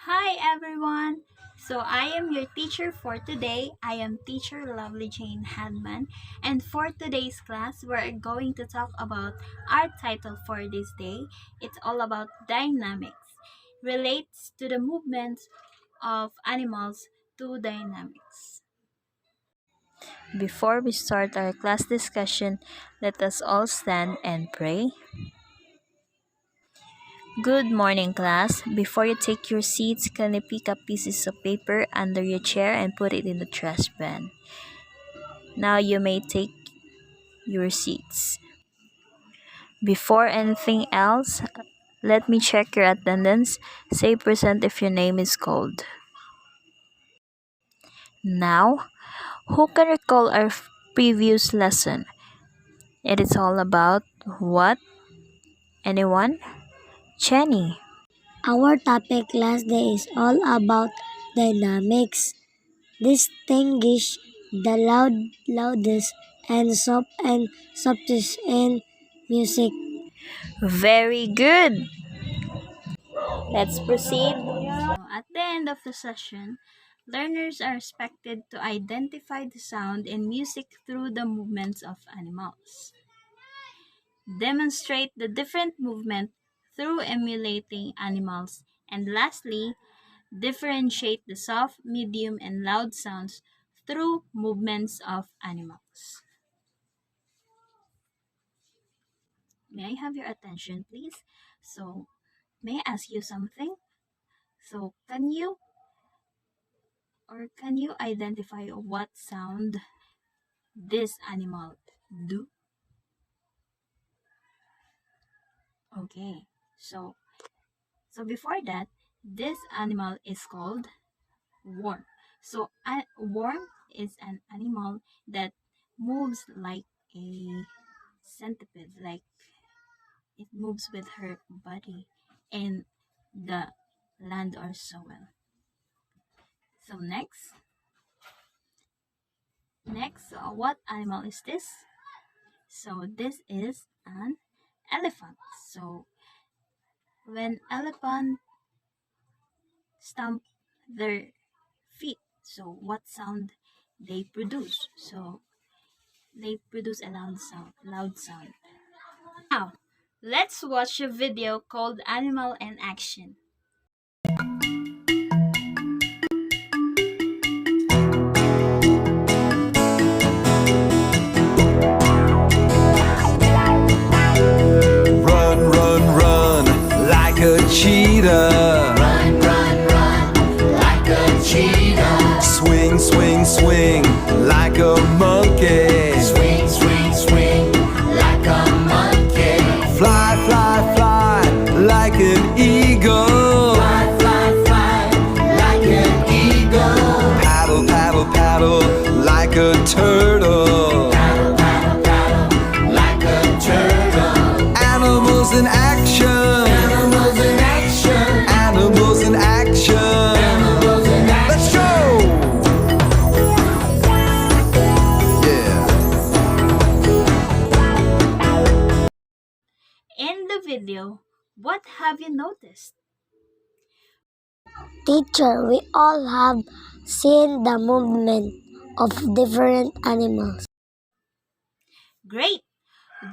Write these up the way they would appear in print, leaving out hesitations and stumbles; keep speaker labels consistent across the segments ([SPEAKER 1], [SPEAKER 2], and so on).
[SPEAKER 1] Hi everyone! So I am your teacher for today. I am teacher Lovely Jane Hadman, and for today's class we're going to talk about our title for this day. It's all about dynamics. Relates to the movements of animals to dynamics. Before we start our class discussion, let us all stand and pray. Good morning, class. Before you take your seats, kindly pick up pieces of paper under your chair and put it in the trash bin. Now you may take your seats. Before anything else, let me check your attendance. Say present if your name is called. Now, who can recall our previous lesson? It is all about what? Anyone? Jenny.
[SPEAKER 2] Our topic last day is all about dynamics. Distinguish the loudest, and softest in music.
[SPEAKER 1] Very good. Let's proceed. So, at the end of the session, learners are expected to identify the sound and music through the movements of animals. Demonstrate the different movement through emulating animals. And lastly, differentiate the soft, medium, and loud sounds through movements of animals. May I have your attention, please? So, may I ask you something? So, can you identify what sound this animal do? Okay. So before that, this animal is called worm. So a worm is an animal that moves like a centipede, like it moves with her body in the land or soil. So next, what animal is this? So this is an elephant. So when elephant stomp their feet, so what sound they produce? So they produce a loud sound. Now, let's watch a video called Animal in Action.
[SPEAKER 3] Run, run, run like a cheetah.
[SPEAKER 4] Run, run, run like a cheetah.
[SPEAKER 3] Swing, swing, swing like a monkey.
[SPEAKER 4] Swing, swing, swing like a monkey.
[SPEAKER 3] Fly, fly, fly like an eagle.
[SPEAKER 4] Fly, fly, fly like an eagle.
[SPEAKER 3] Paddle, paddle, paddle like a turtle.
[SPEAKER 4] Paddle, paddle, paddle like a turtle.
[SPEAKER 3] Animals in action.
[SPEAKER 4] Animals in action.
[SPEAKER 3] Animals in action.
[SPEAKER 4] Animals in action.
[SPEAKER 3] Let's go! Yeah.
[SPEAKER 1] In the video, what have you noticed?
[SPEAKER 2] Teacher, we all have seen the movement of different animals.
[SPEAKER 1] Great!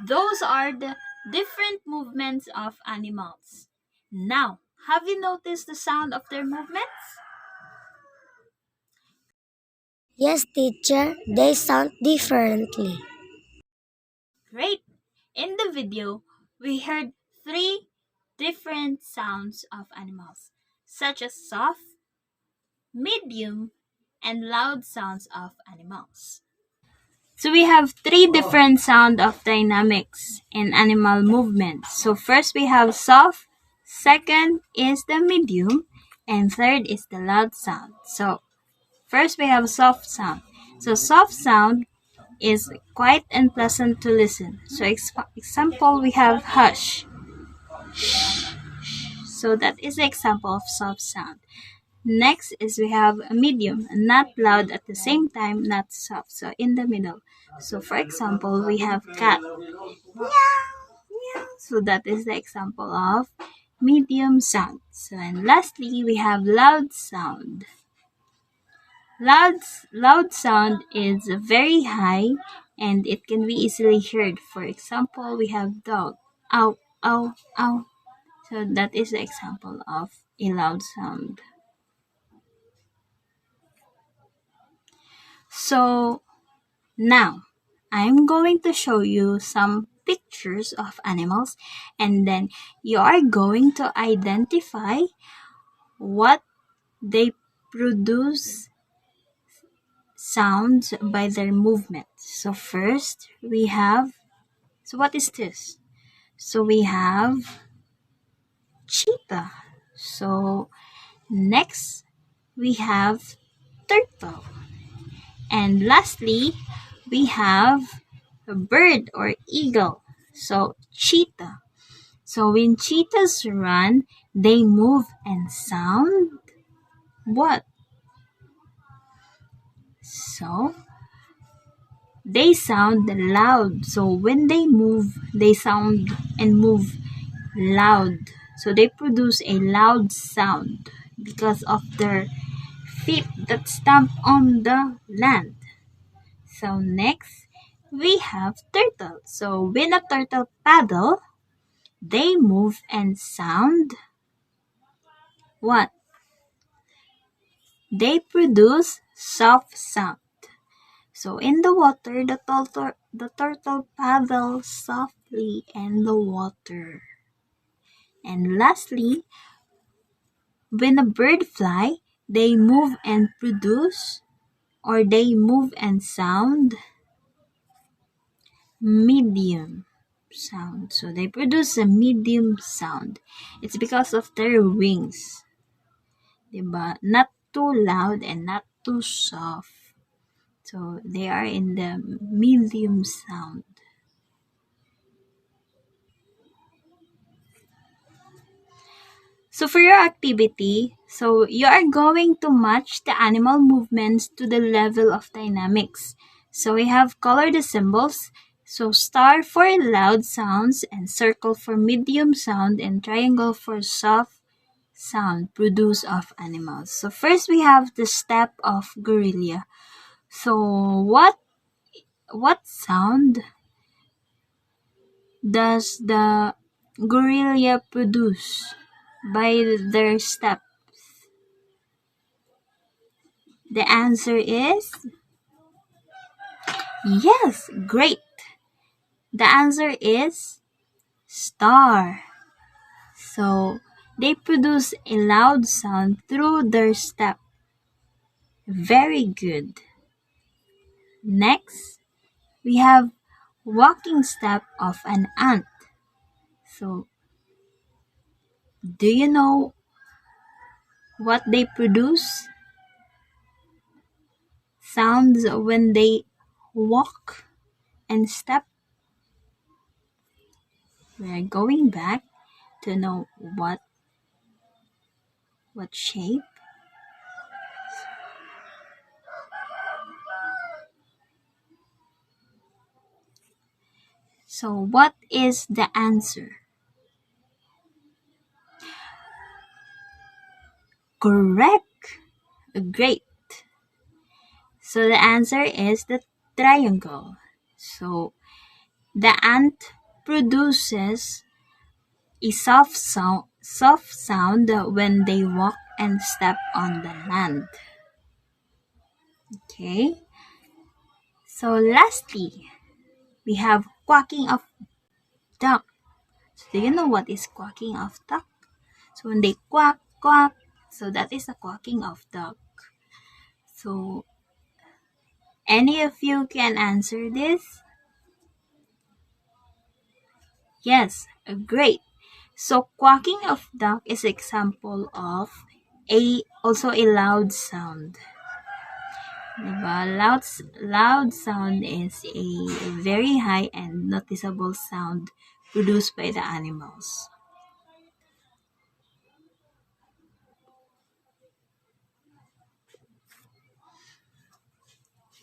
[SPEAKER 1] Those are the different movements of animals. Now, have you noticed the sound of their movements?
[SPEAKER 2] Yes, teacher, they sound differently.
[SPEAKER 1] Great! In the video, we heard three different sounds of animals, such as soft, medium, and loud sounds of animals. So we have three different sound of dynamics in animal movement. So first we have soft, second is the medium, and third is the loud sound. So first we have soft sound. So soft sound is quiet and pleasant to listen. So example we have hush. So that is the example of soft sound. Next is we have a medium, not loud at the same time, not soft. So in the middle. So for example, we have cat. Meow, meow. So that is the example of medium sound. So, and lastly, we have loud sound. Loud sound is very high and it can be easily heard. For example, we have dog. Ow, ow, ow. So that is the example of a loud sound. So now I'm going to show you some pictures of animals and then you are going to identify what they produce sounds by their movement. So first we have, so what is this? So we have cheetah. So next we have turtle. And lastly, we have a bird or eagle. So cheetah. So when cheetahs run, they move and sound what? So they sound loud. So when they move, they sound and move loud. So they produce a loud sound because of their feet that stamp on the land. So next, we have turtle. So when a turtle paddle, they move and sound what? They produce soft sound. So in the water, the turtle paddles softly in the water. And lastly, when a bird fly, they move and produce or they move and sound medium sound. So they produce a medium sound. It's because of their wings. Diba? Not too loud and not too soft. So they are in the medium sound. So for your activity, so you are going to match the animal movements to the level of dynamics. So we have color the symbols. So star for loud sounds and circle for medium sound and triangle for soft sound produced of animals. So first we have the step of gorilla. So what sound does the gorilla produce by their step? The answer is yes, great. The answer is star. So they produce a loud sound through their step. Very good. Next, we have walking step of an ant. So do you know what they produce? Sounds when they walk and step. We're going back to know what shape. So what is the answer? Correct. Great. So the answer is the triangle. So the ant produces a soft sound when they walk and step on the land. Okay. So lastly, we have quacking of duck. So do you know what is quacking of duck? So when they quack, quack, so that is the quacking of duck. So any of you can answer this? Yes, great. So quacking of duck is example of also a loud sound. Diba? Loud sound is a very high and noticeable sound produced by the animals.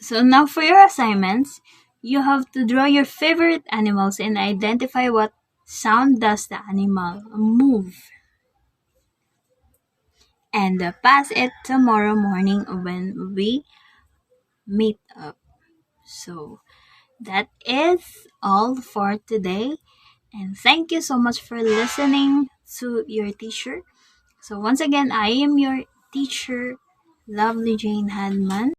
[SPEAKER 1] So now for your assignments, you have to draw your favorite animals and identify what sound does the animal move. and pass it tomorrow morning when we meet up. So that is all for today. And thank you so much for listening to your teacher. So once again, I am your teacher, lovely Jane Hadman.